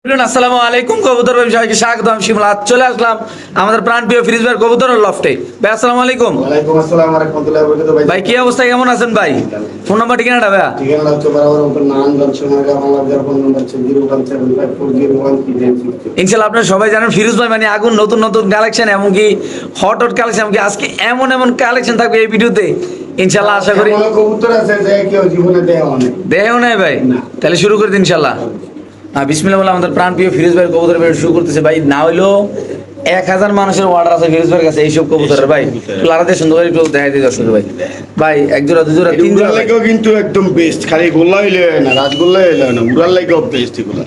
আসসালামু আলাইকুম কবুতর ভাই সবাইকে স্বাগত। আমি শিমুল আজ চলে আসলাম আমাদের প্রাণপ্রিয় ফিরিজ ভাই কবুতরের লফটে। ভাই আসসালামু আলাইকুম। ওয়ালাইকুম আসসালাম ওয়া রাহমাতুল্লাহি ওয়া বারাকাতুহু। ভাই কি অবস্থা, কেমন আছেন ভাই? ফোন নাম্বার ঠিকানাটা ভাই? ঠিকানা হচ্ছে বরাবর আপনার নারায়ণগঞ্জ সোনারগাঁও বাংলাদেশের ফোন নাম্বার হচ্ছে 0175401 ইনশাআল্লাহ আপনারা সবাই জানেন ফিরোজ ভাই মানে আগুন, নতুন নতুন কালেকশন, এমনকি হট হট কালেকশন, এমনকি আজকে এমন এমন কালেকশন থাকবে এই ভিডিওতে ইনশাআল্লাহ। আশা করি কোনো কবুতর আছে যে কেউ জীবনে দেওয়া অনেক দেও নাই ভাই, তাহলে শুরু করে দিন ইনশাআল্লাহ। বিসমিল্লাহ বলে আমাদের প্রাণপ্রিয় ফিরোজ ভাই কবুতরের ভিডিও শুরু করতেছে। ভাই না হইলো 1000 মানুষের অর্ডার আছে ফিরোজ ভাইয়ের কাছে এইসব কবুতরের। ভাই লারাতে সুন্দর করে একটু দেখাই দিই দর্শক ভাই। ভাই এক জোড়া, দুই জোড়া, তিন জোড়া লাগেও কিন্তু একদম বেস্ট, খালি গোল্লা হইলে না, রাজগোল্লা হইলে না, উড়ার লাগেও বেস্ট এগুলা।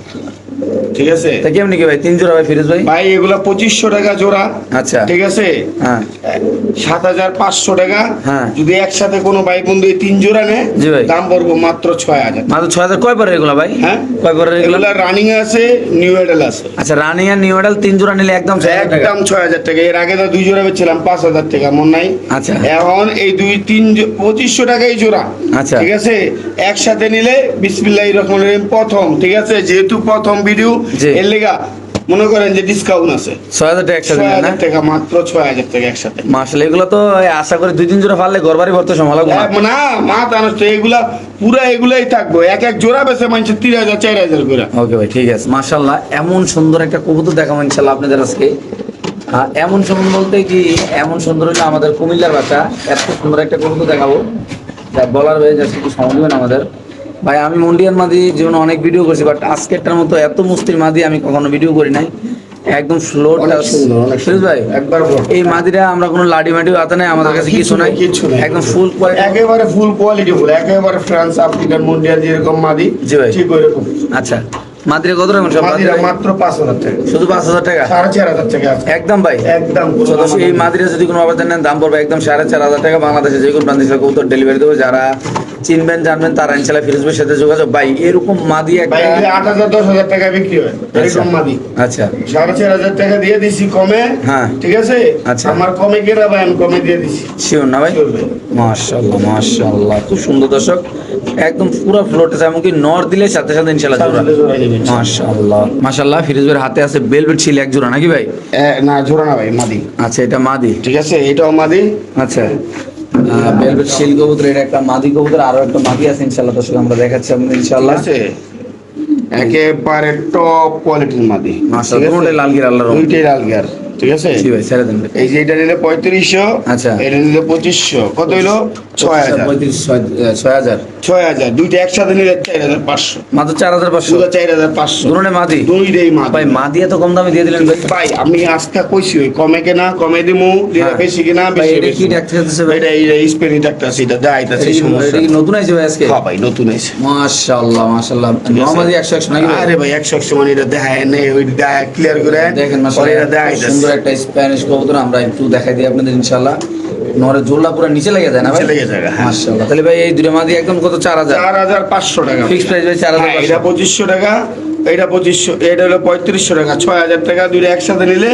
ঠিক আছে, তা কেমনি কি ভাই তিন জোড়া ভাই ফিরোজ ভাই? ভাই এগুলা 2500 টাকা জোড়া। আচ্ছা ঠিক আছে, হ্যাঁ 7500 টাকা। হ্যাঁ। যদি একসাথে কোনো ভাই বন্ধু এই তিন জোড়া নেয়, জি ভাই। দাম পড়বো মাত্র 6000। মাত্র 6000। কয় পরে এগুলা ভাই? হ্যাঁ, কয় পরে এগুলা? এগুলা রানিং আছে, নিউ এডেল আছে। আচ্ছা রানিং আর নিউ মডেল তিন জোড়া নিলে একদম 6000 টাকা। একদম 6000 টাকা। এর আগে তো দুই জোড়া বেচছিলাম 5000 টাকা, মন নাই? আচ্ছা। এখন এই দুই তিন 2500 টাকাই জোড়া। আচ্ছা। ঠিক আছে, একসাথে নিলে বিসমিল্লাহির রহমানির রহিম প্রথম। ঠিক আছে, যেহেতু প্রথম ভিডিও জি। এর লেগা মনে করেন যে ডিসকাউন্ট আছে 6000 টাকা একসাথে নিলে না? 6000 টাকা, মাত্র 6000 টাকা একসাথে। মাশাআল্লাহ, এগুলো তো আশা করি দুই তিন জোড়া ফাললে ঘরবাড়ি ভরতে সময় লাগবে না। না মা জানো তো, এগুলা পুরা এগুলাই থাকবো। এক এক জোড়া বেছে মানুষ 3000 4000 করে। ওকে ভাই ঠিক আছে। মাশাআল্লাহ এমন সুন্দর একটা কবুতর দেখাবো ইনশাআল্লাহ আপনাদের আজকে। এমন সুন্দর বলতে কি, এমন সুন্দর হলো আমাদের কুমিল্লার বাচ্চা, এত সুন্দর একটা কবুতর দেখাবো যা বলার হয়ে যাচ্ছে, একটু সময় দিবেন আমাদের। ভাই আমি মন্ডিয়ান মাদি জীবনে অনেক ভিডিও করছি, বাট আজকেরটার মতো এত মুস্তির মাদি আমি কখনো ভিডিও করি নাই। একদম ফ্লোর অনেক সুন্দর, অনেক ফিরোজ ভাই একবার এই মাদিরা আমরা কোনো লাডি মাটি হাতে নাই, আমাদের কাছে কিছু নাই, একদম ফুল কোয়ালিটি, একেবারে ফুল কোয়ালিটি ফুল, একেবারে ফ্রান্স আফ্রিকান মুন্ডিয়াল যেরকম মাদি, জি ভাই। ঠিক ওইরকম। আচ্ছা মাদিরা কত রকম সব? মাদিরা মাত্র 5000 টাকা, শুধু 5000 টাকা 4500 টাকা আছে। একদম ভাই একদম তো দর্শক, এই মাদিরা যদি কোনো আবেদন নেন দাম পড়বে একদম 4500 টাকা। বাংলাদেশে যে কোনো প্রান্তে কবুতর ডেলিভারি দেবো। যারা চিনবেন জানবেন তারা ইনশাআল্লাহ ফিরোজ ভাইয়ের সাথে যোগাযোগ। ভাই এরকম মাদি ভাই একটা 8000 10000 টাকা বিক্রি হয় এরকম মাদি। আচ্ছা 4500 টাকা দিয়ে দিছি কমে। হ্যাঁ। ঠিক আছে, আচ্ছা। আমার কমে কেনা ভাই, আমি কমে দিয়ে দিছি। শিওর না ভাই? Sure ভাই। মাশাআল্লাহ মাশাআল্লাহ, খুব সুন্দর দর্শক, একদম পুরো ফ্লোটে এমনকি নর দিলে সাথে সাথে ইনশাআল্লাহ জোড়া। সাথে জোড়া দিবেন। মাশাআল্লাহ মাশাআল্লাহ। ফিরোজ ভাইয়ের হাতে আছে বেলভেট ছিল এক জোড়া নাকি ভাই? না জোড়া না ভাই, মাদি। আচ্ছা এটা মাদি। ঠিক আছে, এটাও মাদি। আচ্ছা বেলভেট শিল কবুতর, এটা একটা মাদি কবুতর, আরো একটা মাদি আছে ইনশাআল্লাহ দর্শক আমরা দেখাচ্ছি আপনাদের ঠিক ইনশাআল্লাহ। আছে, একেবারে টপ কোয়ালিটির মাদি। মাশাআল্লাহ, দুটোই লাল গিয়ার, আল্লাহর রহমতে। দুইটাই লাল গিয়ার। ঠিক আছে, জি ভাই ছেড়ে দেন ভাই। এই যে এটা নিলে 3500, আচ্ছা। এটা নিলে 2500, কত হইলো? 6000। 6000 6000 দুইটা একসাথে নিলে 4500, মাত্র 4500। পুরো 4500। দুটোই মাদি। দুইটাই মাদি। ভাই মাদি এত কম দামে দিয়ে দিলেন ভাই? ভাই আমি আজকে কইছি ওই কমে কেনা কমে দিমু, যেটা হ্যাঁ। বেশি কিনা ভাই বেশি এটা কি বেশি। ডাক্তার দিতেছে ভাই? এটা স্পেনি ডাক্তার, সেটা দেখাইতাছে সমস্যা। এটা কি নতুন আছে ভাই আজকে? হ্যাঁ ভাই নতুন আছে। মাশাআল্লাহ মাশাআল্লাহ। নরমালি 100 100 নাকি ভাই? আরে ভাই 100 মানে এটা দেখায় নেই, ওই দেখা ক্লিয়ার করে দেখেন পরে মাশাআল্লাহ এটা খুব দেখাইতাছে। সুন্দর একটা স্প্যানিশ কবুতর, আমরা একটু দেখাই দিই আপনাদের ইনশাআল্লাহ। নরে জোল্লা পুরো নিচে লেগে যায় না ভাই? নিচে লেগে যায়, হ্যাঁ। মাশাআল্লাহ। তাহলে ভাই এই দুটো মাদি একদম কত? 4000 4500 টাকা ফিক্স প্রাইস ভাই? হ্যাঁ, 4500। এটা 2500 টাকা, এটা 2500, এটা হলো 3500 টাকা, 6000 টাকা। দুইটা একসাথে নিলে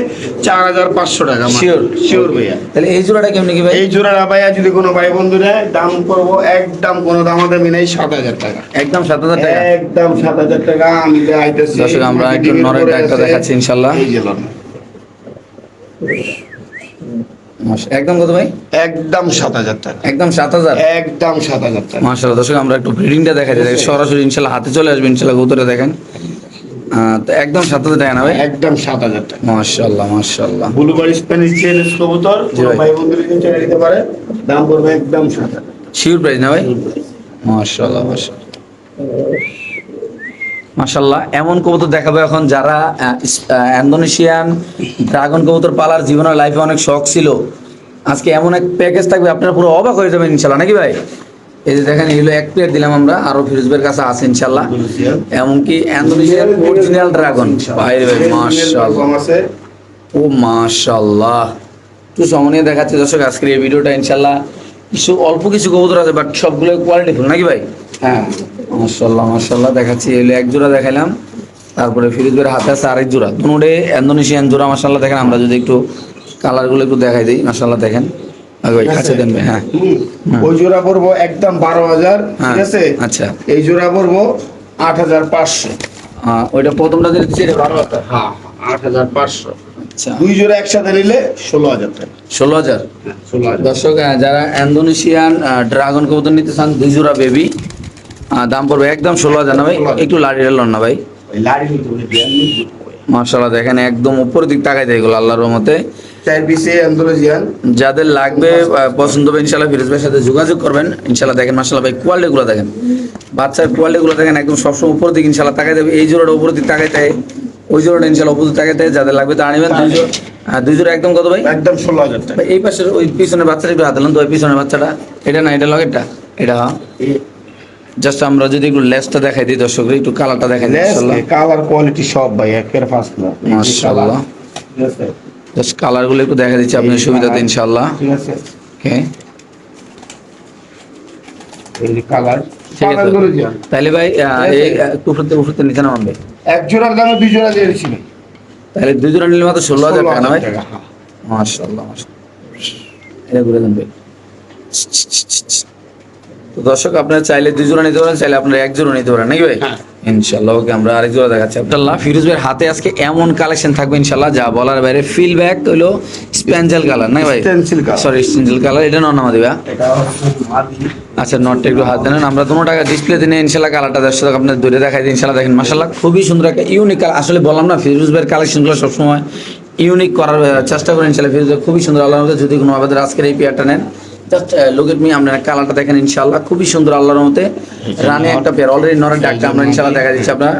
4500 টাকা। শিওর শিওর ভাইয়া। তাহলে এই জোড়াটা কেমনি কি ভাই? এই জোড়াটা ভাইয়া যদি কোনো ভাই বন্ধু নেয়, দাম করবো একদম কোনো দামাদামি নেই, 7000 টাকা। একদম 7000 টাকা। একদম 7000 টাকা আমি দেখাইতেছি। দর্শক আমরা একটু নরের ডাকটা দেখাচ্ছি ইনশাআল্লাহ। এই যে লন। একদম কত ভাই? একদম 7000 টাকা। একদম 7000। একদম 7000 টাকা। মাশাআল্লাহ দর্শক আমরা একটু ব্রিডিংটা দেখাই দিই, সরাসরি ইনশাআল্লাহ হাতে চলে আসবে ইনশাআল্লাহ কবুতরটা দেখেন। তো একদম 7000 টাকা না ভাই? একদম 7000 টাকা। মাশাআল্লাহ মাশাআল্লাহ। ব্লুবার স্প্যানিশ চেরিস কবুতর, জি কোনো ভাই। ভাই বন্ধু যদি চলে নিতে পারে, দাম পড়বে একদম 7000। শিওর প্রাইস না ভাই? মাশাআল্লাহ মাশাআল্লাহ মাশাআল্লাহ। এমন কবুতর দেখাবো এখন যারা ইন্দোনেশিয়ান ড্রাগন কবুতর পালার জীবনের লাইফে অনেক শখ ছিল। আজকে এমন এক প্যাকেজ থাকবে আপনারা পুরো অবাক হয়ে যাবেন ইনশাআল্লাহ নাকি ভাই? এই যে দেখেন এগুলো এক প্লেট দিলাম আমরা, আরো ফিরোজ ভাইয়ের কাছে আছে ইনশাআল্লাহ। এমনকি ইন্দোনেশিয়ান অরিজিনাল ড্রাগন। ভাই রে ভাই মাশাআল্লাহ, কম আছে। ও মাশাআল্লাহ। একটু সময় দেখাচ্ছি দর্শক আজকের এই ভিডিওটা ইনশাআল্লাহ। কিছু অল্প কিছু কবুতর আছে বাট সবগুলো কোয়ালিটিফুল নাকি ভাই? হ্যাঁ মাশাআল্লাহ মাশাআল্লাহ। দেখাচ্ছি এগুলো এক জোড়া দেখাইলাম, তারপরে ফিরোজ ভাইয়ের হাতে আছে আরেক জোড়া, দুটোরে ইন্দোনেশিয়ান জোড়া মাশাআল্লাহ। দেখেন আমরা যদি একটু কালারগুলো একটু দেখাই দিই মাশাআল্লাহ দেখেন। আগে ভাই কাছে দেন ভাই। হ্যাঁ ওই জোড়া পড়বো একদম 12000। ঠিক হ্যাঁ, আছে, আচ্ছা এই জোড়া পড়বো 8500। ওইটা প্রথমটা দিচ্ছি এটা 12,000। হ্যাঁ 8,500। আচ্ছা, দুই জোড়া একসাথে নিলে 16,000 টাকা। 16,000। 16,000। দর্শক যারা ইন্দোনেশিয়ান ড্রাগন কবুতর নিতে চান 2 জোড়া বেবি, দাম পড়বে একদম 16,000 না ভাই? একটু লাড়িয়ে লন না ভাই। ওই লাড়ি নিতে হবে, বিয়ার নিতে হবে। মাশাআল্লাহ দেখেন একদম উপরের দিক তাকাই দেয় এগুলো আল্লাহর রহমতে। 4 পিসে ইন্দোনেশিয়ান। যাদের লাগবে পছন্দ হবে ইনশাআল্লাহ ফিরোজ ভাইয়ের সাথে যোগাযোগ করবেন ইনশাআল্লাহ। দেখেন মাশাআল্লাহ ভাই কোয়ালিটিগুলো দেখেন, বাচ্চার কোয়ালিটিগুলো দেখেন একদম সবসময় উপরের দিক ইনশাআল্লাহ তাকাই দেবে। এই জোড়াটা উপরের দিক তাকাই দেয়, ওই জোড়াটা ইনশাআল্লাহ উপরের দিক তাকাই দেয়। যাদের লাগবে তারা নেবেন। 2 জোড়া একদম কত ভাই? একদম 16,000 টাকা। ভাই এই পাশের ওই পিছনের বাচ্চাটা একটু হাতে তো, ওই পিছনের বাচ্চাটা এটা না, এটা লগেরটা এটা। জাস্ট আমরা যদি একটু লেসটা দেখাই দিই দর্শক, একটু কালারটা দেখাই দিই মাশাআল্লাহ। কালার কোয়ালিটি সব ভাই একের ফার্স্ট ক্লাস মাশাআল্লাহ। ঠিক আছে, জাস্ট কালারগুলো একটু দেখা দিচ্ছি আপনার সুবিধাতে ইনশাআল্লাহ। ঠিক আছে। ওকে, এই কালার ঠিক আছে। তাহলে ভাই এই উপরতে নিচে নামান ভাই। এক জোড়ার দামে 2 জোড়া দিয়ে দিচ্ছি। তাহলে 2 জোড়া নিলে মাত্র 16,000 টাকা না ভাই? 16,000 টাকা। মাশাআল্লাহ এটা ঘুরে দেন ভাই। তো দর্শক আপনারা চাইলে 2 জোড়া নিতে পারেন, চাইলে আপনারা 1 জোড়া নিতে পারেন নাকি ভাই? হ্যাঁ। ইনশাআল্লাহ। ওকে, আমরা আরেক জোড়া দেখাচ্ছি আব্দুল্লাহ। ফিরোজ ভাইয়ের হাতে আজকে এমন কালেকশন থাকবে ইনশাআল্লাহ যা বলার বাইরে। ফিল ব্যাক হলো স্প্যাঞ্জেল কালার না ভাই? Stencil color। Sorry spangle colour. এটা নন আমাদের ভাই। এটা হচ্ছে মাদি। আচ্ছা, নটটা একটু হাত দেন। আমরা দুটো টাকা ডিসপ্লেতে নিয়ে ইনশাআল্লাহ কালারটা দর্শক আপনাদের দূরে দেখাই দিই ইনশাআল্লাহ। দেখেন মাশাআল্লাহ খুবই সুন্দর একটা ইউনিক কালার। আসলে বললাম না ফিরোজ ভাইয়ের কালেকশনগুলো সবসময় ইউনিক করার চেষ্টা করেন ইনশাআল্লাহ। ফিরোজ ভাই খুবই সুন্দর আল্লাহর রহমতে। যদি কোনো আমাদের আজকের এই পেয়ারটা নেন, জাস্ট লুক এট মি, আপনারা কালারটা দেখেন ইনশাআল্লাহ খুবই সুন্দর আল্লাহর রহমতে। রানে একটা পেয়ার অলরেডি নরের ডাকটা আমরা ইনশাআল্লাহ দেখা দিচ্ছি আপনারা।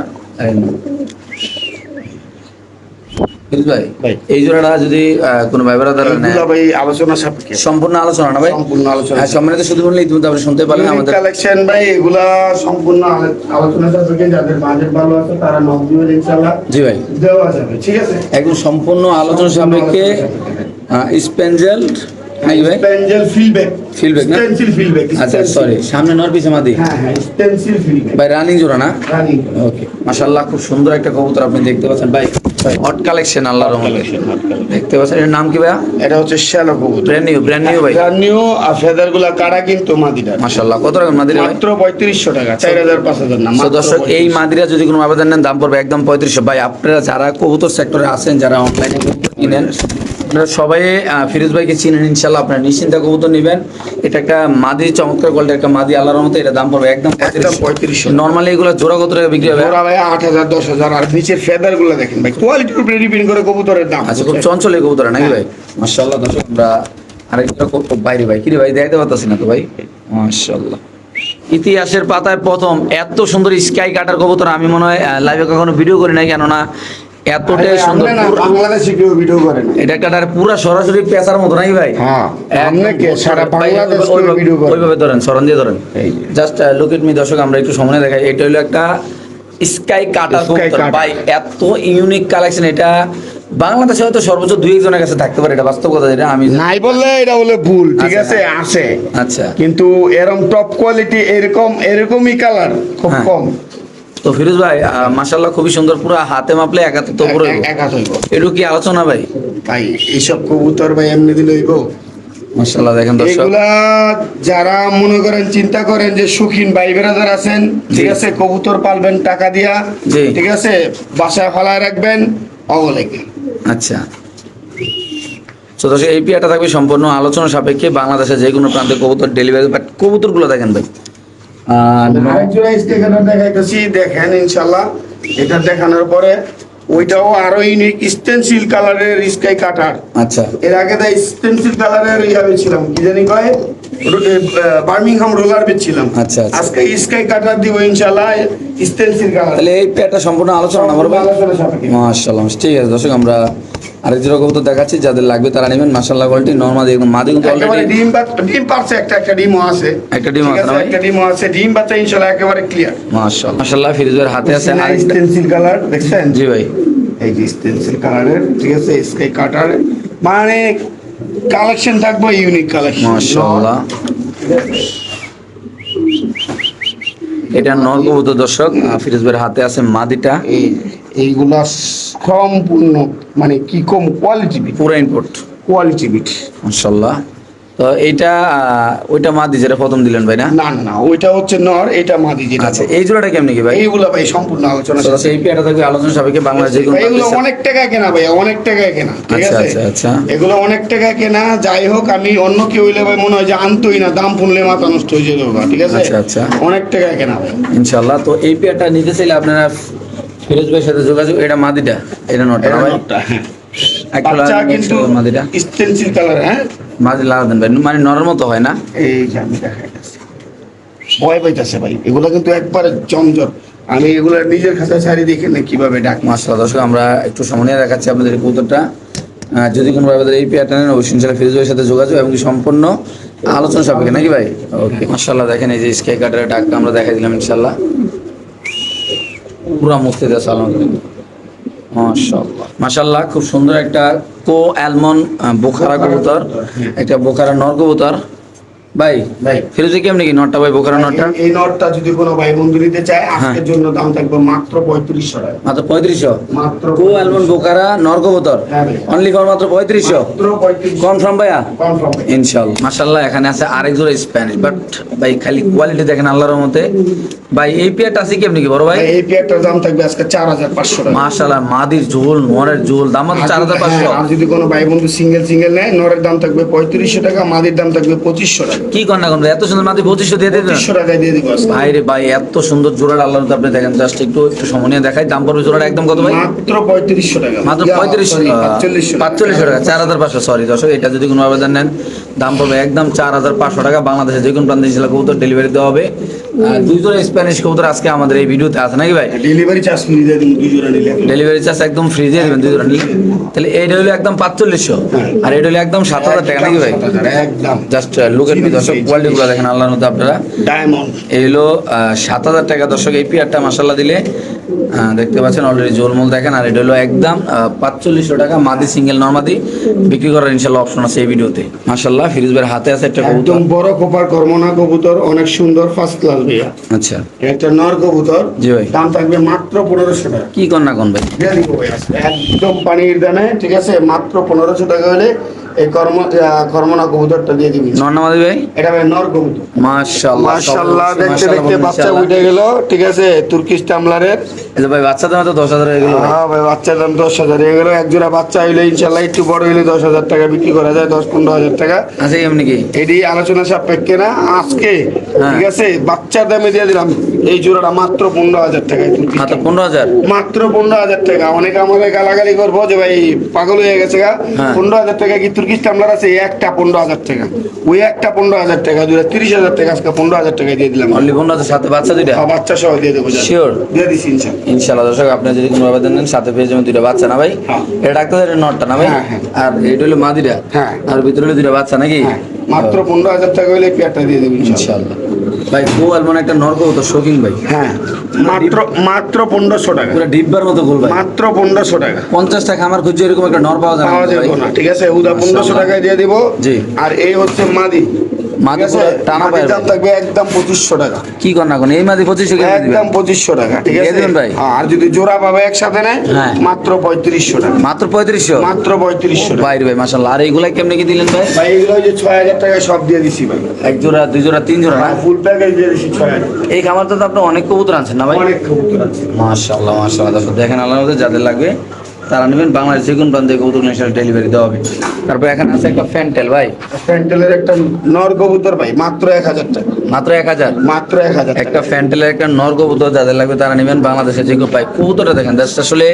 ফিরোজ ভাই ভাই। এই জোড়াটা যদি কোনো ভাই ব্রাদার নেয়, এগুলা ভাই আলোচনা সাপেক্ষে। সম্পূর্ণ আলোচনা না ভাই? সম্পূর্ণ আলোচনা। হ্যাঁ, সম্মানিত শুধু বললে ইতিমধ্যে আপনি শুনতে পারলেন আমাদের। কালেকশন ভাই এগুলা সম্পূর্ণ আলোচনা সাপেক্ষে। যাদের বাজেট ভালো আছে তারা নক দিবেন ইনশাআল্লাহ। জি ভাই, দেওয়া যাবে, ঠিক আছে। একদম সম্পূর্ণ আলোচনা সাপেক্ষে স্পেঞ্জেল নাকি ভাই? স্পেঞ্জেল ফিলব্যাক। Feedback না? স্টেনসিল ফিলব্যাক। আচ্ছা সরি, সামনে নর পিছে মাদি হ্যাঁ হ্যাঁ, স্টেনসিল ফিলব্যাক। ভাই, রানিং জোড়া না? রানিং। ওকে, মাশাআল্লাহ খুব সুন্দর একটা কবুতর আপনি দেখতে পাচ্ছেন ভাই। হট কালেকশন আল্লাহর রহমতে দেখতে পাচ্ছেন। এর নাম কি ভাইয়া? এটা হচ্ছে শ্যালো কবুতর। ব্র্যান্ড নিউ ভাই। Brand new. আর ফেদার গুলা কাটা কিন্তু মাদিটা। মাশাআল্লাহ কত টাকা মাদিরা ভাই? মাত্র 3500 টাকা। 4,000-5,000 না, তো মাত্র দর্শক এই 3500 মাদিরা যদি কোনো আবেদন নেন দাম পড়বে একদম 3500। ভাই আপনারা যারা কবুতর সেক্টরে আছেন, যারা অনলাইনে কিনেন, আপনারা সবাই ফিরোজ ভাইকে চিনেন ইনশাআল্লাহ। আপনারা নিশ্চিন্তে কবুতর নেবেন। এটা একটা মাদি, চমৎকার কোয়ালিটির একটা মাদি আল্লাহর রহমতে। এটা দাম পড়বে একদম 3500। নরমালি এগুলো জোড়া কত টাকা বিক্রি হবে? ওরা ভাই 8,000 10,000। আর নিচের ফেদার গুলা দেখেন ভাই, কোয়ালিটির উপরে ডিপেন্ড করে কবুতরের দাম। আচ্ছা, খুব চঞ্চল এই কবুতর নাকি ভাই? মাশাআল্লাহ দর্শক আমরা আরেকটা বাইরে ভাই, কি রে ভাই দেখতে পাচ্ছি না তো ভাই। মাশাআল্লাহ ইতিহাসের পাতায় প্রথম এত সুন্দর স্কাই কাটার কবুতর আমি মনে হয় লাইভে কখনো ভিডিও করি নাই, কেননা এতটাই সুন্দর। না, বাংলাদেশে কেউ ভিডিও করে না। এটা একটা পুরা সরাসরি পেঁচার মতো নাকি ভাই? হ্যাঁ, একদম অনেকে সারা ভাই, বাংলাদেশ ওইভাবে- ভিডিও করে। ওইভাবে ধরেন, সরন দিয়ে ধরেন। এই যে। জাস্ট লুক এট মি দর্শক, আমরা একটু সামনে দেখাই। এটা হলো একটা স্কাই কাটার Sky কবুতর cutter। ভাই। এত ইউনিক কালেকশন। এটা বাংলাদেশে হয়তো সর্বোচ্চ 2-1 জনের কাছে থাকতে পারে, এটা বাস্তব কথা। এটা আমি নাই বললে এটা বলে ভুল, ঠিক আচ্ছা, আছে, আছে। আচ্ছা। কিন্তু এরকম টপ কোয়ালিটি এরকমই কালার খুব হ্যাঁ। কম। তো ফিরোজ ভাই মাশাআল্লাহ খুবই সুন্দর, পুরো হাতে মাপলে এক হাতে তো পুরো এক হাত হইব একটু কি আলোচনা ভাই? ভাই। এইসব কবুতর ভাই এমনি দিলে হইব? মাশাআল্লাহ দেখেন দর্শক, এগুলা যারা মনে করেন চিন্তা করেন যে সুখিন ভাই বেরাদার আছেন, ঠিক জি। আছে, কবুতর পালবেন টাকা দিয়া, জি। ঠিক আছে, বাসায় ফালায় রাখবেন, অবলেগে। আচ্ছা। তো দর্শক এই পিয়াটা থাকবে সম্পূর্ণ আলোচনা সাপেক্ষে। বাংলাদেশে যে কোনো প্রান্তে কবুতর ডেলিভারি, বাট কবুতরগুলো দেখেন ভাই। আরেকজোড়া স্টিকার দেখাইতেছি, দেখেন ইনশাল্লাহ। এটা দেখানোর পরে ওইটাও আরো ইউনিক স্টেনসিল কালারের স্কাই কাটার। আচ্ছা, এর আগে তো স্টেনসিল কালারের ইয়াবে ছিলাম, কি জানি কয়, বার্মিংহাম রোলার বেচছিলাম। আচ্ছা, আচ্ছা। আজকে স্কাই কাটার দিব ইনশাল্লাহ, স্টেনসিল কালার। তাহলে এই পিয়াটা সম্পূর্ণ আলোচনা আমার ভাই। আলোচনা সাপেক্ষে। মাশাআল্লাহ, ঠিক আছে দর্শক, আমরা আরেক জোড়া কবুতর দেখাচ্ছি, যাদের লাগবে তারা নেবেন। মাশাআল্লাহ কোয়ালিটি নরমাল একদম মাদি কিন্তু একেবারে অলরেডি ডিম পারছে, একটা ডিমও আছে। একটা ডিম ঠিক আছে না ভাই? একটা ডিমও আছে, ডিম বাচ্চা ইনশাল্লাহ একেবারে ক্লিয়ার। মাশাআল্লাহ ফিরোজের হাতে আছে আরেকটা। স্টেনসিল কালার দেখছেন? জি ভাই, এই যে স্টেনসিল কালারের, ঠিক আছে, স্কাই কাটার, মানে কালেকশন থাকবে ইউনিক কালেকশন। মাশাআল্লাহ এটা নর কবুতর দর্শক। ফিরোজ ভাইয়ের হাতে আছে মাদিটা, এইগুলা সম্পূর্ণ মানে কি কম কোয়ালিটি বিট, পুরো ইনপুট। Quality beat. মাশাআল্লাহ। তো তো এইটা ওইটা মাদি যেটা প্রথম দিলেন ভাই না? না না না, ওইটা হচ্ছে নর, এটা মাদি যেটা। আচ্ছা, এই জোড়াটা কেমনি কি ভাই? এইগুলো ভাই সম্পূর্ণ আলোচনা তো এই পেয়ারটা থাকবে আলোচনা সাপেক্ষে বাংলাদেশে কোনো ভাই, এগুলো অনেক টাকা কেনা ভাই, অনেক টাকা কেনা, ঠিক আচ্ছা আছে? আচ্ছা আচ্ছা। এগুলো অনেক টাকা কেনা। যাই হোক, আমি অন্য কেউ হইলে ভাই মনে হয় যে আনতোই না, দাম শুনলে মাথা নষ্ট হয়ে যেত ভাই, ঠিক আছে? আচ্ছা আচ্ছা। অনেক টাকা কেনা ভাই। ইনশাআল্লাহ। তো এই পেয়ারটা নিতে চাইলে আপনারা ফিরোজ ভাইয়ের সাথে যোগাযোগ। এটা মাদিটা, এটা নটা এটা না ভাই? নরটা, হ্যাঁ। একটু বাচ্চা লাগান কিন্তু মাদিটা। স্টেনসিল কালার, হ্যাঁ। মাদি লাগা দেন ভাই, মানে নরের মতো হয় না? এই যে আমি দেখাইতেছি, ভয় পাইতেছে ভাই, এগুলো কিন্তু একবারে জমজট। আমি এগুলো নিজের খাতা ছাড়ি দেখে না কিভাবে ডাকি। মাশাআল্লাহ। দর্শক আমরা একটু সময় নিয়ে দেখাচ্ছি আপনাদের এই কবুতরটা। যদি কোনো ভাবে এই পেয়ারটা নেন অবশ্যই ইনশাআল্লাহ ফিরোজ ভাইয়ের সাথে যোগাযোগ এবং কি সম্পূর্ণ আলোচনা সাপেক্ষে নাকি ভাই? ওকে, মাশাআল্লাহ। দেখেন এই যে স্কাই কাটারের ডাকটা আমরা দেখাই দিলাম ইনশাআল্লাহ। পুরা মুক্তি দেওয়া সালাম। মাশাআল্লাহ মাশাআল্লাহ, খুব সুন্দর একটা কো অ্যালমন্ড বোখারা কবুতর, একটা বোখারা নর কবুতর। ভাই ভাই, ফিরোজে কেমনি কি নটটা ভাই, বোখারা নটটা? এই নটটা যদি কোনো ভাই বন্ধু নিতে চায়, আজকের জন্য দাম থাকবে মাত্র 3500 টাকা। মাত্র 3500? মাত্র কো অ্যালমন্ড বোখারা নর কবুতর, হ্যাঁ ভাই। অনলি ফর মাত্র 3500? মাত্র 3500 কনফার্ম ভাইয়া? কনফার্ম। ইনশাআল্লাহ। মাশাআল্লাহ, এখানে আছে আরেক জোড়া স্প্যানিশ, বাট ভাই খালি কোয়ালিটি দেখেন আল্লাহর রহমতে। ভাই এই পেয়ারটা আছে কেমনি কি বড় ভাই? এই পেয়ারটার দাম থাকবে আজকে 4500 টাকা। মাশাআল্লাহ, মাদির ঝোল নরের ঝোল দাম মাত্র 4500? আর যদি কোনো ভাই বন্ধু সিঙ্গেল নেয়, নরের দাম থাকবে 3500 টাকা, মাদির দাম থাকবে 2500 টাকা। কি কর না কোন এত সুন্দর মাদি 2500 দিয়ে দিবেন? 2500 টাকায় দিয়ে দিব আজকে। ভাই রে ভাই, এত সুন্দর জোড়াটা আল্লাহর রহমতে আপনি দেখেন, জাস্ট একটু সময় নিয়ে দেখাই। দাম পড়বে জোড়াটা একদম কত ভাই? মাত্র 3500 টাকা। মাত্র 4500 টাকা, 4500 সরি দর্শক। এটা যদি কোনো আবেদন নেন দাম পড়বে একদম 4500 টাকা। বাংলাদেশে যে কোনো প্রান্তে জেলা কবুতর ডেলিভারি দেওয়া হবে। দুই জোড়া স্প্যানিশ কবুতর আজকে আমাদের এই ভিডিওতে আছে নাকি ভাই? ডেলিভারি চার্জ ফ্রি দিয়ে দিন দুই জোড়া নিলে। ডেলিভারি চার্জ একদম ফ্রি দিয়ে দেবেন দুই জোড়া নিলে? তাহলে এইটা হলো একদম 4500 আর এটা হলো একদম 7000 টাকা নাকি ভাই? একদম জাস্ট লুকের দর্শক কোয়ালিটিগুলো দেখেন আল্লাহর মধ্যে আপনারা। ডায়মন্ড এই হলো 7000 টাকা দর্শক। এই পেয়ারটা মাশাআল্লাহ দিলে দেখতে পাচ্ছেন অলরেডি জোলমোল দেখেন। আর এটা হলো একদম 4500 টাকা মাদি, সিঙ্গেল নরমাদি বিক্রি করার ইনশাআল্লাহ অপশন আছে এই ভিডিওতে। মাশাআল্লাহ, ফিরোজ ভাইয়ের হাতে আছে একটা কবুতর, একদম বড় কোপার কর্মনা কবুতর, অনেক সুন্দর, ফার্স্ট ক্লাস ভাইয়া। আচ্ছা একটা নর কবুতর, জি ভাই। দাম থাকবে মাত্র 1500 টাকা। কি কর না কোন ভাই? দিয়ে দিব ভাই আজকে একদম পানির দামে, ঠিক আছে? মাত্র 1500 টাকা হলে এই কর্মনা কবুতরটা দিয়ে দিবি। নর নামাদি ভাই? এটা ভাই নর কবুতর। মাশাআল্লাহ মাশাআল্লাহ, দেখতে মাশাআল্লাহ দেখতে বলুন বাচ্চা ইনশাআল্লাহ। উঠে গেল, ঠিক আছে? তুর্কিশ টামলারের। এই যে ভাই বাচ্চা দাম তো 10000 হয়ে গেল ভাই। হ্যাঁ ভাই, বাচ্চার দাম 10,000 হয়ে গেল। এক জোড়া বাচ্চা হইলে ইনশাআল্লাহ একটু বড় হইলে 10,000 টাকা বিক্রি করা যায়, 10-15,000 টাকা। আচ্ছা এমনি কি? এটি আলোচনা সাপেক্ষে না আজকে, হ্যাঁ। ঠিক আছে? বাচ্চার দামে দিয়ে দিলাম এই জোড়াটা মাত্র 15,000 টাকায়। তুর্কিশ মাত্র টামলার। 15000? মাত্র 15,000 টাকা। অনেকে আমাকে গালাগালি করবো যে ভাই পাগল হয়ে গেছে গা। হ্যাঁ। 15,000 টাকা কি তুর্কিশ টামলার আছে? এই একটা 15,000 টাকা, ওই একটা 15,000 টাকা, দুটা 30,000 টাকা। আজকে 15,000 টাকায় দিয়ে দিলাম। অনলি 15000 সাথে বাচ্চা দুইটা? বাচ্চা সহ দিয়ে দেবো। Sure? দিয়ে দিচ্ছি ইনশাআল্লাহ। ইনশাআল্লাহ দর্শক, আপনি যদি কোনো আবেদন নেন সাথে পেয়ে যাবেন দুইটা বাচ্চা না ভাই? হ্যাঁ। এটা ডাক্তার এটা নটটা না ভাই? হ্যাঁ, হ্যাঁ। আর এটা হলো মাদিটা? হ্যাঁ। আর ভিতরে হলো দুইটা বাচ্চা নাকি? হ্যাঁ, মাত্র 15,000 টাকা হলে পেয়ারটা দিয়ে দেবো ইনশাআল্লাহ। ইনশাআল্লাহ। ভাই কো আলমন একটা নর কবুতর শৌখিন ভাই। হ্যাঁ, মাত্র 1500 টাকা। পুরো ডিব্বার মতো গোল ভাই। মাত্র 1500 টাকা। 50 টাকা আমার খুঁজে এরকম একটা নর পাওয়া যায় না পাওয়া ভাই? যাবে না, ঠিক আছে? উদা 1500 টাকায় দিয়ে দিব। জি। আর এই হচ্ছে মাদি। মাদি ঠিক আছে? পুরো টানা মাদির পায়ের দাম ভাই। থাকবে একদম 2500 টাকা। কি কর না কোন এই মাদি 2500 করে দিবেন? একদম 2500 টাকা, ঠিক দিয়ে আছে? দিবেন ভাই? হ্যাঁ, আর যদি জোড়া পাবে একসাথে নেয়, হ্যাঁ। মাত্র 3500 টাকা। মাত্র 3500? মাত্র 3500 টাকা। ভাই রে ভাই মাশাআল্লাহ। আর এইগুলা কেমনে কি দিলেন ভাই? ভাই এগুলো ওই যে 6000 টাকায় সব দিয়ে দিছি ভাই। এক জোড়া, দুই জোড়া, তিন জোড়া না? ফুল প্যাকেজ দিয়ে দিছি 6000। এই খামারটা তো আপনি অনেক কবুতর আনছেন না ভাই? অনেক কবুতর আছে। মাশাআল্লাহ মাশাআল্লাহ। দর্শক দেখেন আল্লাহর মধ্যে যাদের লাগবে তারা নেবেন, বাংলাদেশ যে কোনো প্রান্তে কবুতর ইনশাআল্লাহ ডেলিভারি দেওয়া হবে। তারপর এখানে আছে একটা ফ্যান্টেল ভাই, ফ্যান্টেলের একটা নর কবুতর ভাই, মাত্র 1000 টাকা। মাত্র 1000? মাত্র 1000 একটা ফ্যান্টেলের একটা নর কবুতর যাদের লাগবে তারা নেবেন, বাংলাদেশে যে কোনো পাই। কবুতরটা দেখেন জাস্ট, আসলে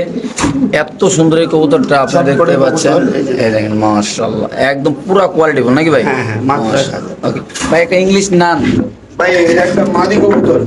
এত সুন্দর এই কবুতরটা আপনি দেখতে সবকটাই পাচ্ছেন। কবুতর, এই যে। এই দেখেন মাশাআল্লাহ, একদম পুরো কোয়ালিটি ফুল নাকি ভাই? হ্যাঁ, হ্যাঁ, মাত্র 1000। ওকে ভাই, একটা ইংলিশ নান ভাই এটা একটা মাদি কবুতর,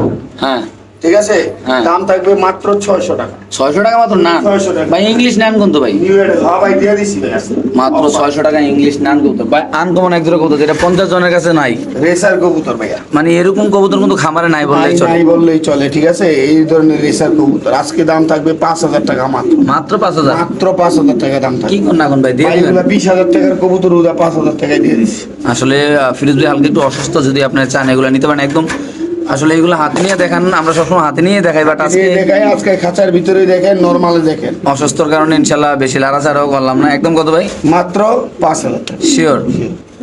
হ্যাঁ, ঠিক আছে? হ্যাঁ। দাম থাকবে মাত্র 600 টাকা। 600 টাকা মাত্র নান? 600 টাকা। ভাই ইংলিশ নান কোন তো ভাই? নিউ ইয়ার হ্যাঁ ভাই দিয়ে দিছি ভাই আজকে। মাত্র 600 টাকা ইংলিশ নান কবুতর ভাই। আনকমন এক জোড়া কবুতর যেটা 50 জনের কাছে নাই, রেসার কবুতর ভাইয়া। মানে এরকম কবুতর কিন্তু খামারে নাই বললেই চলে। নাই বললেই চলে, ঠিক আছে? এই ধরনের রেসার কবুতর আজকে দাম থাকবে 5000 টাকা মাত্র। মাত্র 5000? মাত্র 5000 টাকা দাম কি থাকবে। কোন না কোন ভাই দিয়ে ভাই দিবেন? এগুলা 20000 টাকার কবুতর, ওটা 5000 টাকায় দিয়ে দিছি। আসলে ফিরোজ ভাই হালকা একটু অসুস্থ, যদি আপনারা চান এগুলো নিতে পারেন একদম। আসলে এগুলো হাতে নিয়ে দেখান, আমরা সবসময় হাতে নিয়ে দেখাই, বাট আজকে দেখাই, আজকে খাঁচার ভিতরে দেখেন, নরমালে দেখেন। অসুস্থর কারণে ইনশাল্লাহ বেশি লাড়াচাড়াও করলাম না। একদম কত ভাই? মাত্র 5000 টাকা। শিওর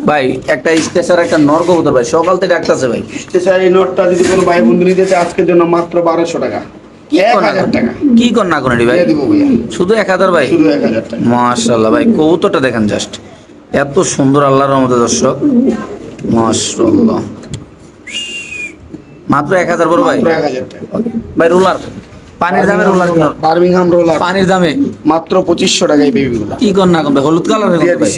ভাই একটা স্টেশার একটা নর কবুতর ভাই সকাল থেকে ডাকতেছে ভাই। স্টেশনারি নোটটা যদি কোনো ভাই বন্ধু নিতে চায় আজকের জন্য মাত্র 1200 টাকা, কি কর না 1000 টাকা কি কর না কোন ভাই দিয়ে দিব ভাইয়া, শুধু 1000 ভাই। শুধু 1000 টাকা। মাশাআল্লাহ ভাই কবুতরটা দেখেন জাস্ট এত সুন্দর আল্লাহর রহমতে দর্শক মাশাআল্লাহ মাত্র 1000 বড় ভাই। মাত্র 1000 টাকা ভাই রোলার পানির দামে রোলার কিনো বার্মিংহাম রোলার পানির দামে মাত্র 2500 টাকায় বেবিগুলো কি কর না কোন ভাই হলুদ কালারের দিয়া ভাই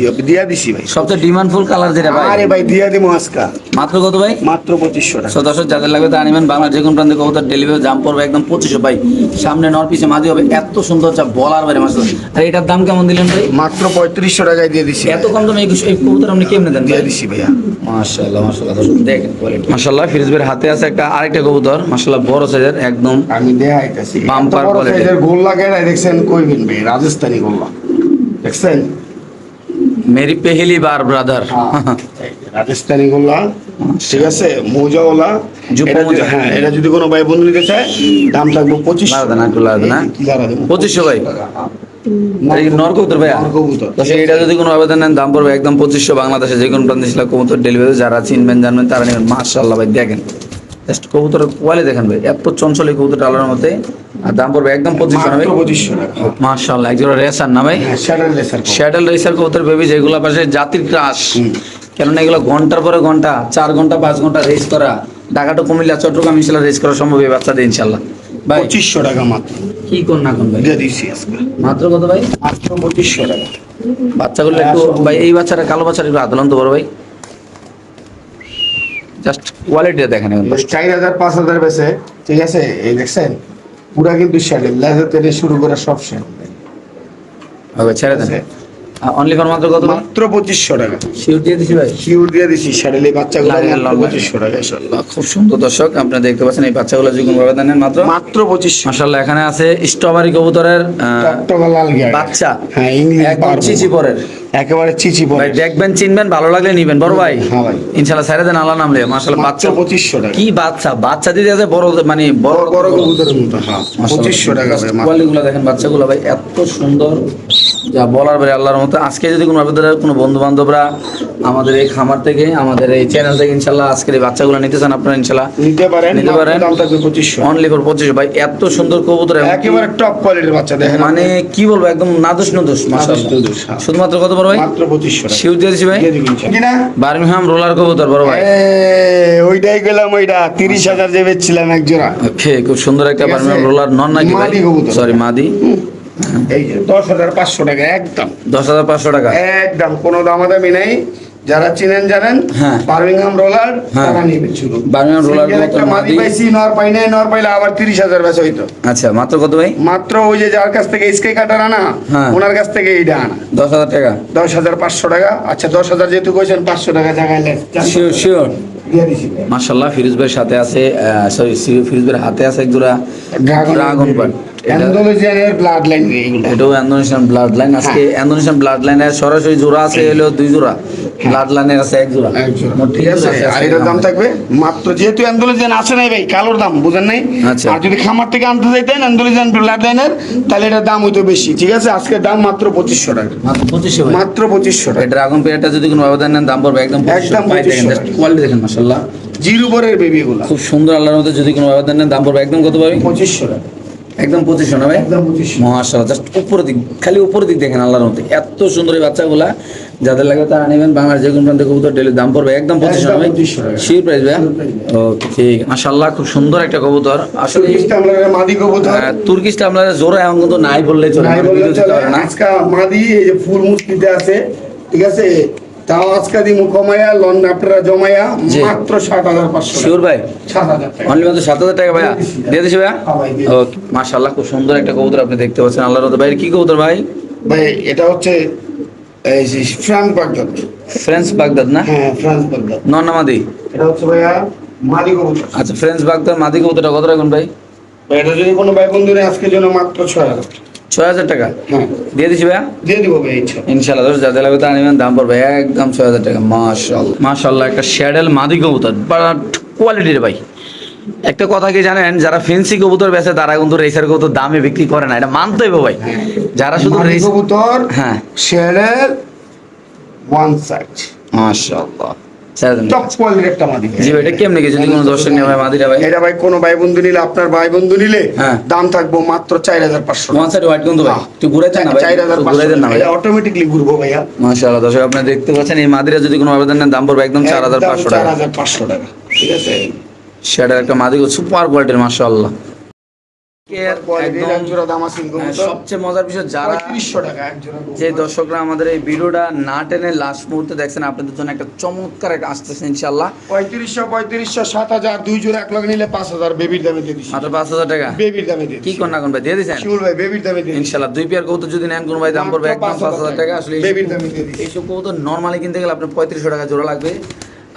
দিছি ভাই। সবচেয়ে ডিমান্ডফুল কালার যেটা ভাই। আরে ভাই দিয়া দিমু আজকা মাত্র কত ভাই? মাত্র 2500 টাকা। সো দর্শক যাদের লাগবে তা নেবেন। বাংলার যে কোনো প্রান্তে কবুতর ডেলিভারি জাম পড়বে একদম 2500 ভাই। সামনে নর পিছে মাঝি হবে এত সুন্দর যা বলার বাইরে মাশাআল্লাহ। আর এটার দাম কেমন দিলেন ভাই? মাত্র 3500 টাকায় দিয়ে দিছি। এত কম দামে এই কবুতর আপনি কেমনে দেন দিয়ে ভাই? দিছি ভাইয়া। মাশাআল্লাহ মাশাআল্লাহ দর্শক দেখেন কোয়ালিটি মাশাআল্লাহ। ফিরোজ ভাইয়ের হাতে আছে একটা আরেকটা কবুতর মাশাআল্লাহ বড় সাইজের একদম আমি দেখাইতাছি বাম্পার বড় কোয়ালিটি। সাইজের গোল্লা কেডা দেখছেন কইবেন ভাই, রাজস্থানি গোল্লা দেখছেন? মেরি পেহেলি বার ব্রাদার। রাজস্থানি গোল্লা ঠিক আছে, মোজাওয়ালা জুপো এটা মোজা। হ্যাঁ, এটা যদি কোনো ভাই বন্ধু নিতে চায় দাম থাকবে 2500 লাগাদা না, একটু লাগাদা না। কি লাগাদা দেবো? 2500 ভাই। এই নর কবুতর ভাইয়া? নর কবুতর। দর্শক এটা যদি কোনো আবেদন নেন দাম পড়বে একদম 2500 বাংলাদেশে যে কোনো প্রান্তে ছিল কবুতর ডেলিভারি যারা চিনবেন জানবেন তারা নেবেন। মাশাআল্লাহ ভাই দেখেন জাস্ট কবুতরের কোয়ালিটি দেখেন ভাই এত চঞ্চল এই কবুতরটা আলোর মধ্যে আর দাম পড়বে একদম 2500 না ভাই। মাত্র 2500 টাকা। মাশাআল্লাহ একজোড়া রেসার না ভাই? হ্যাঁ, শ্যাডেল লেসার কবুতর। শ্যাডেল রেসার কবুতর বেবি যেগুলো পাশে জাতির ক্রাশ, কেননা এগুলো ঘন্টার পরে ঘন্টা 4 ঘন্টা 5 ঘন্টা রেস করা ঢাকা টু কুমিল্লা চট্টগ্রাম ইনশাল্লাহ রেস করা সম্ভব এই বাচ্চাদের ইনশাল্লাহ ভাই। 2500 টাকা মাত্র কি কোন না কোন ভাই? দিয়ে দিছি আজকে মাত্র কত ভাই? মাত্র 2500 টাকা। বাচ্চাগুলো একটু ভাই এই বাচ্চাটা কালো বাচ্চাটা একটু আদলন তো বড় ভাই জাস্ট কোয়ালিটি দেখেন এখন। 4000 5000 বেচে ঠিক আছে, এই দেখছেন পুরা কিন্তু শ্যাডেল লেজার থেকে শুরু করে সব শ্যাডেল। ওকে ছেড়ে দেন অনলি ফর মাত্র কত ভাই? মাত্র 2500 টাকা শিওর দিয়ে দিছি ভাই। শিউর দিয়ে দিছি শ্যাডেল এই বাচ্চাগুলো লাগে মাত্র লম্বা। 2500 টাকা। মাশাআল্লাহ খুব সুন্দর দর্শক আপনারা দেখতে পাচ্ছেন এই বাচ্চাগুলো যে কোনো ভাবে দেন মাত্র মাত্র 2500 মাশাআল্লাহ। এখানে আছে স্ট্রবেরি কবুতরের টকটকা লাল গিয়ার বাচ্চা হ্যাঁ, ইংলিশ একদম পারবো চিচি পরের একেবারে চিচি পরে। ভাই দেখবেন চিনবেন ভালো লাগলে নিবেন বড় ভাই। হ্যাঁ ভাই। ইনশাআল্লাহ ছেড়ে দেন আল্লাহ নাম লিয়ে মাশাআল্লাহ। মাত্র বাচ্চা 2500 টাকা। কি বাচ্চা বাচ্চা দিতে আছে বড় মানে বড় বড় বড় কবুতরের মতো হ্যাঁ, 2500 টাকা ভাই মাত্র। কোয়ালিটিগুলো দেখেন বাচ্চাগুলো ভাই এত সুন্দর যা বলার বাইরে আল্লাহর মতো। আজকে যদি কোনো আপনাদের কোনো বন্ধু বান্ধবরা আমাদের এই খামার থেকে আমাদের এই চ্যানেল থেকে ইনশাআল্লাহ আজকের এই বাচ্চাগুলো নিতে চান আপনারা ইনশাআল্লাহ নিতে পারেন, নিতে পারেন। দাম থাকবে 2500 অনলি ফর 2500 ভাই। এত সুন্দর কবুতর এবং একেবারে টপ কোয়ালিটির বাচ্চা দেখেন মানে কি বলবো একদম নাদুস নাদুস মাশাআল্লাহ। নাদুস, হ্যাঁ। শুধুমাত্র কত বড় ভাই? মাত্র 2500 টাকা শিউর দিয়ে দিছি ভাই। দিয়ে দিবেন কিনা? বার্মিংহাম রোলার কবুতর বড় ভাই। ওইটাই গেলাম, ওইটা 30000 যে বেচছিলাম এক জোড়া। ওকে খুব সুন্দর একটা ঠিক আছে। বার্মিংহাম রোলার নন নাকি ভাই? মাদি কবুতর। সরি মাদি। এই যে 10500 টাকা একদম 10500 টাকা। একদম কোনো দামাদামি নেই। যারা চিনেন জানেন হ্যাঁ। বার্মিংহাম রোলার হ্যাঁ। তারা নিবে শুধু। বার্মিংহাম রোলার Single একটা কবুতর মাদি মাদি। পাইছি, নর পাই নাই, নর পাইলে আবার 30000 বেচা হইতো। আচ্ছা মাত্র কত ভাই? মাত্র ওই যে যার কাছ থেকে স্কাই কাটার আনা হ্যাঁ। ওনার কাছ থেকে এইটা আনা 10000 টাকা। 10500 টাকা। আচ্ছা 10000 যেহেতু কইছেন 500 টাকা জায়গায় লেস শিওর শিওর। দিয়ে দিছি। মাশাআল্লাহ ফিরোজ ভাইয়ের সাথে আছে সরি ফিরোজ ভাইয়ের হাতে আছে এক জোড়া ড্রাগন বার্ড। অ্যান্ডালুসিয়ানের ব্লাড লাইন এইগুলো। এটাও ইন্দোনেশিয়ান ব্লাড লাইন। আজকে ইন্দোনেশিয়ান ব্লাড লাইনের সরাসরি জোড়া আছে হলো 2 জোড়া, ব্লাড লাইনের আছে 1 জোড়া। এক জোড়া। মোট ঠিক আছে, আর এটার দাম থাকবে মাত্র, যেহেতু অ্যান্ডালুসিয়ান আসে নাই ভাই, কালোর দাম বুঝেন নাই। আচ্ছা। আর যদি খামার থেকে আনতে যাইতেন অ্যান্ডালুসিয়ান ব্লাড লাইনের তাহলে এটার দাম হইতো বেশি। ঠিক আছে, আজকে দাম মাত্র 2500 টাকা। মাত্র 2500 ভাই। মাত্র 2500 এই টাকা। ড্রাগন পেয়ারটা যদি কোনো আবেদন নেন দাম পড়বে একদম 2500 একদম পাই দেখেন 2500 কোয়ালিটি দেখেন মাশাআল্লাহ জিরো পরের বেবি এগুলো খুব সুন্দর আল্লাহর মধ্যে যদি কোনো আবেদন নেন দাম পড়বে একদম কত ভাই? 2500 টাকা। একদম 2500 না ভাই? একদম 2500। মাশাআল্লাহ জাস্ট উপরের দিক খালি উপরের দিক দেখেন আল্লাহর মধ্যে এত সুন্দর এই বাচ্চাগুলা যাদের লাগে তারা নেবেন। বাংলার যে কোনো প্রান্তে কবুতর ডেলি দাম পড়বে একদম 2500 না ভাই? 2500 টাকা। সেই প্রাইস ভাই। ওকে ঠিক মাশাআল্লাহ খুব সুন্দর একটা কবুতর আসলে। তুর্কিশটা আমরা মাদি কবুতর তুর্কিশটা আমরা জোরে এখন কিন্তু নাই বললেই চলে, নাই মানে বললে ভিডিও দিতে চলে। পারে না। আজকে মাদি এই যে ফুল মুস্তিতে আছে ঠিক আছে, তাও আজকে দিমু কমায়া লন আপনারা জমায়া জি। মাত্র 7500 শিওর ভাই? 7000 টাকা। অনলি মাত্র 7000 টাকা ভাইয়া দিয়ে দিছি ভাইয়া। হ্যাঁ ভাই, দিয়ে ওকে মাশাআল্লাহ খুব সুন্দর একটা কবুতর আপনি দেখতে পাচ্ছেন আল্লাহর মধ্যে। ভাই কি কবুতর ভাই? ভাই এটা হচ্ছে এই যে ফ্রান্স বাগদাদ। ফ্রেঞ্চ বাগদাদ না? হ্যাঁ ফ্রান্স বাগদাদ। নন না মাদি? এটা হচ্ছে ভাইয়া মাদি কবুতর। আচ্ছা ফ্রেঞ্চ বাগদাদ মাদি কবুতরটা কত রাখুন ভাই? ভাই এটা যদি কোনো ভাই বন্ধু নেয় আজকের জন্য মাত্র 6000। 6000 টাকা হ্যাঁ দিয়ে দিছি ভাইয়া দিয়ে দিব ভাই ইচ্ছা। ইনশাআল্লাহ। দর্শক যাদের লাগবে তারা নেবেন দাম পড়বে একদম 6000 টাকা। মাশাআল্লাহ মাশাআল্লাহ একটা শ্যাডেল মাদি কবুতর বাট কোয়ালিটির ভাই। একটা কথা কি জানেন, যারা ফেন্সি কবুতর বেচে তারা কিন্তু রেসার কবুতর দামে বিক্রি করে না, এটা মানতে হবে ভাই। যারা শুধু মাদি রেস কবুতর হ্যাঁ শেডের ওয়ান সাইড মাশাআল্লাহ ছেড়ে দেন টপ কোয়ালিটির একটা মাদি ভাই। জি ভাই এটা কেমনে কি যদি কোনো দর্শক নিয়ে ভাই মাদিরা ভাই এটা ভাই কোনো ভাই বন্ধু নিলে, আপনার ভাই বন্ধু নিলে হ্যাঁ। দাম থাকবো মাত্র 4500 ওয়ান সাইড হোয়াইট কিন্তু ভাই একটু ঘুরে দেন না ভাই একটু ঘুরে দেন না ভাই এটা অটোমেটিকলি ঘুরবো ভাইয়া। মাশাআল্লাহ দর্শক আপনি দেখতে পাচ্ছেন এই মাদিরা যদি কোনো আবেদন নেন দাম পড়বে একদম 4500 টাকা 4500 টাকা, ঠিক আছে। সেটার একটা মাদি সুপার কোয়ালিটির মাশাআল্লাহ কোয়ালিটির এক জোড়া দাম আছে সবচেয়ে মজার বিষয় যারা 3500 টাকা এক জোড়া। যে দর্শকরা আমাদের এই ভিডিওটা না টেনে লাস্ট মুহূর্তে দেখছেন আপনাদের জন্য একটা চমৎকার একটা আসতেছে ইনশাআল্লাহ 3500 7000 দুই জোড়া এক লগে নিলে 5000 বেবির দামে দিয়ে দিছি। মাত্র 5000 টাকা বেবির দামে দিয়ে কি দিছি। কোন না কোন ভাই দিয়ে দিছেন শিউল ভাই বেবির দামে দিয়ে দিছি। ইনশাআল্লাহ দুই পেয়ার কবুতর যদি নেন কোন ভাই দাম পড়বে একদম 5000 টাকা আসলে বেবির দামে দিয়ে দিছি। এইসব কবুতর নরমালি কিনতে গেলে আপনার 3500 টাকা জোড়া লাগবে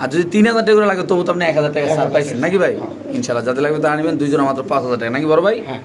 আর যদি 3000 টাকা করে লাগে তবু তো আপনি 1000 টাকা ছাড় পাইছেন নাকি ভাই ইনশাআল্লাহ যাতে লাগবে তারা নেবেন দুই জোড়া মাত্র 5000 টাকা নাকি বড় ভাই হ্যাঁ।